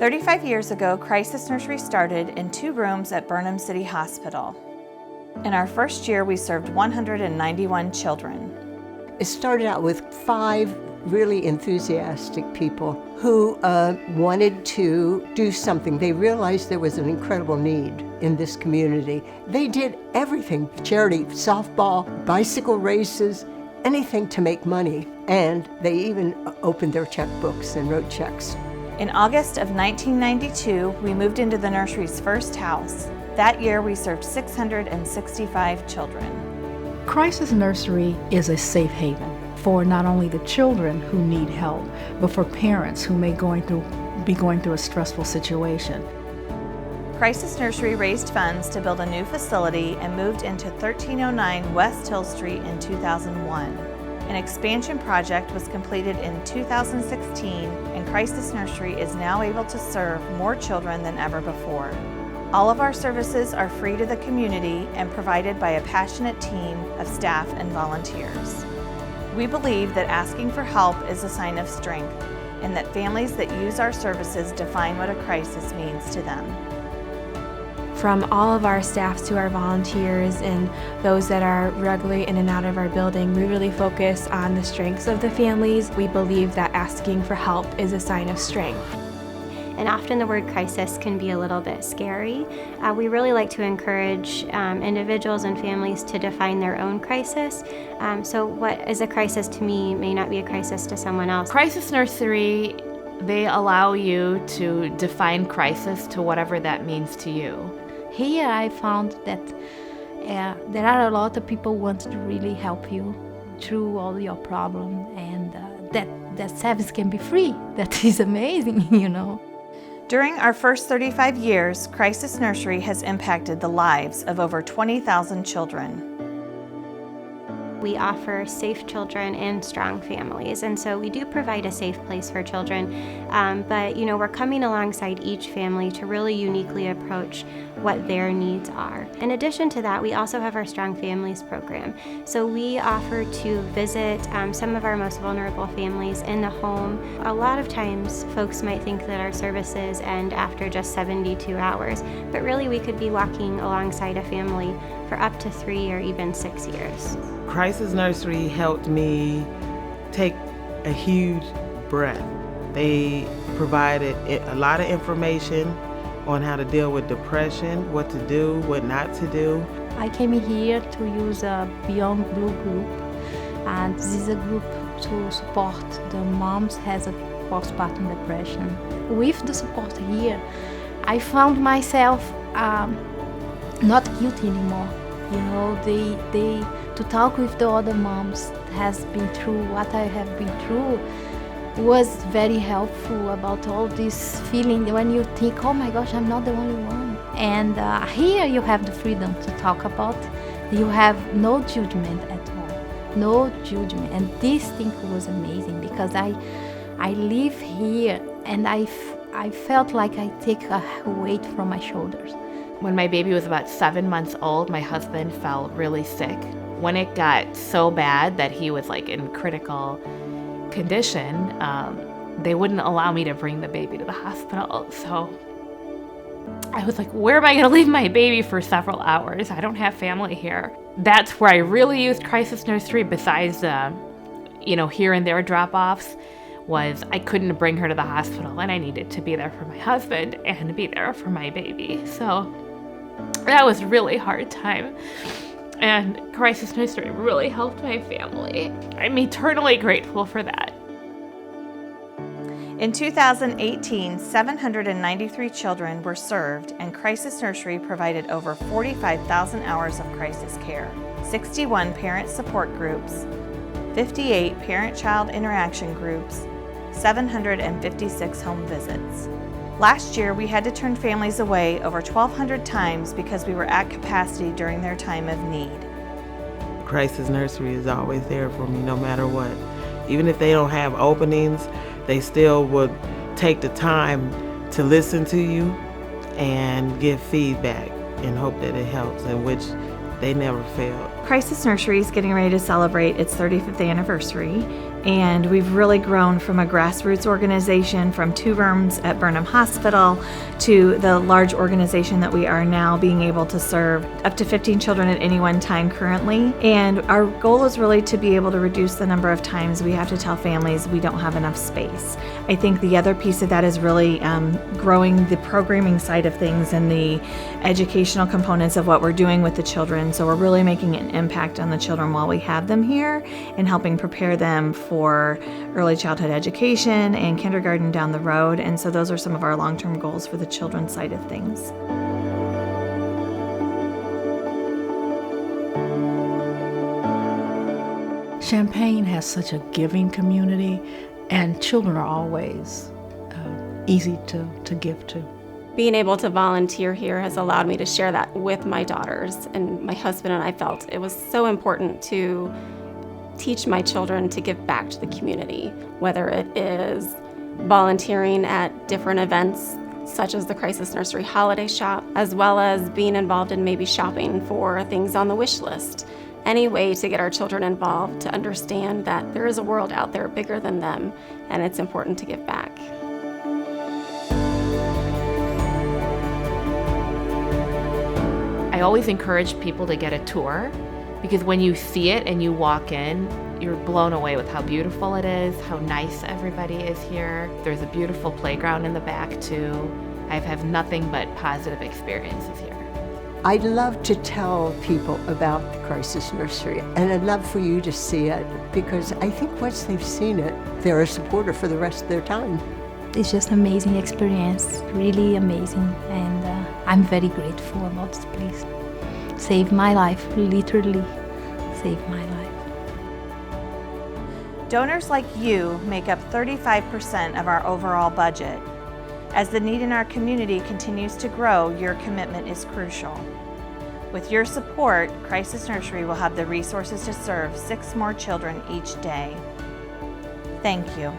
35 years ago, Crisis Nursery started in 2 rooms at Burnham City Hospital. In our first year, we served 191 children. It started out with 5 really enthusiastic people who wanted to do something. They realized there was an incredible need in this community. They did everything, charity, softball, bicycle races, anything to make money. And they even opened their checkbooks and wrote checks. In August of 1992, we moved into the nursery's first house. That year, we served 665 children. Crisis Nursery is a safe haven for not only the children who need help, but for parents who may be going through a stressful situation. Crisis Nursery raised funds to build a new facility and moved into 1309 West Hill Street in 2001. An expansion project was completed in 2016, and Crisis Nursery is now able to serve more children than ever before. All of our services are free to the community and provided by a passionate team of staff and volunteers. We believe that asking for help is a sign of strength, and that families that use our services define what a crisis means to them. From all of our staff to our volunteers and those that are regularly in and out of our building, we really focus on the strengths of the families. We believe that asking for help is a sign of strength. And often the word crisis can be a little bit scary. We really like to encourage individuals and families to define their own crisis. So what is a crisis to me may not be a crisis to someone else. Crisis Nursery, they allow you to define crisis to whatever that means to you. Here I found that there are a lot of people who want to really help you through all your problems, and that service can be free. That is amazing, you know. During our first 35 years, Crisis Nursery has impacted the lives of over 20,000 children. We offer safe children and strong families, and so we do provide a safe place for children, but we're coming alongside each family to really uniquely approach what their needs are. In addition to that, we also have our Strong Families program. So we offer to visit some of our most vulnerable families in the home. A lot of times folks might think that our services end after just 72 hours, but really we could be walking alongside a family for up to 3 or even 6 years. Crisis Nursery helped me take a huge breath. They provided a lot of information on how to deal with depression, what to do, what not to do. I came here to use a Beyond Blue group, and this is a group to support the moms has a postpartum depression. With the support here, I found myself not guilty anymore. They to talk with the other moms has been through what I have been through was very helpful about all this feeling when you think, oh my gosh, I'm not the only one. And here you have the freedom to talk about. You have no judgment at all, no judgment. And this thing was amazing because I live here and I felt like I take a weight from my shoulders. When my baby was about 7 months old, my husband fell really sick. When it got so bad that he was in critical condition, they wouldn't allow me to bring the baby to the hospital. So I was like, where am I going to leave my baby for several hours? I don't have family here. That's where I really used Crisis Nursery besides, here and there drop-offs, was I couldn't bring her to the hospital and I needed to be there for my husband and be there for my baby. So that was a really hard time. And Crisis Nursery really helped my family. I'm eternally grateful for that. In 2018, 793 children were served, and Crisis Nursery provided over 45,000 hours of crisis care, 61 parent support groups, 58 parent-child interaction groups, 756 home visits. Last year, we had to turn families away over 1,200 times because we were at capacity during their time of need. Crisis Nursery is always there for me no matter what. Even if they don't have openings, they still would take the time to listen to you and give feedback and hope that it helps, in which they never failed. Crisis Nursery is getting ready to celebrate its 35th anniversary, And we've really grown from a grassroots organization from 2 rooms at Burnham Hospital to the large organization that we are now, being able to serve up to 15 children at any one time currently. And our goal is really to be able to reduce the number of times we have to tell families we don't have enough space. I think the other piece of that is really growing the programming side of things and the educational components of what we're doing with the children. So we're really making an impact on the children while we have them here and helping prepare them for early childhood education and kindergarten down the road. And so those are some of our long-term goals for the children's side of things. Champaign has such a giving community, and children are always easy to give to. Being able to volunteer here has allowed me to share that with my daughters, and my husband and I felt it was so important to teach my children to give back to the community, whether it is volunteering at different events such as the Crisis Nursery Holiday Shop, as well as being involved in maybe shopping for things on the wish list. Any way to get our children involved, to understand that there is a world out there bigger than them, and it's important to give back. I always encourage people to get a tour, because when you see it and you walk in, you're blown away with how beautiful it is, how nice everybody is here. There's a beautiful playground in the back too. I have nothing but positive experiences here. I'd love to tell people about the Crisis Nursery, and I'd love for you to see it, because I think once they've seen it, they're a supporter for the rest of their time. It's just an amazing experience, really amazing, and I'm very grateful about this place. Saved my life, literally saved my life. Donors like you make up 35% of our overall budget. As the need in our community continues to grow, your commitment is crucial. With your support, Crisis Nursery will have the resources to serve 6 more children each day. Thank you.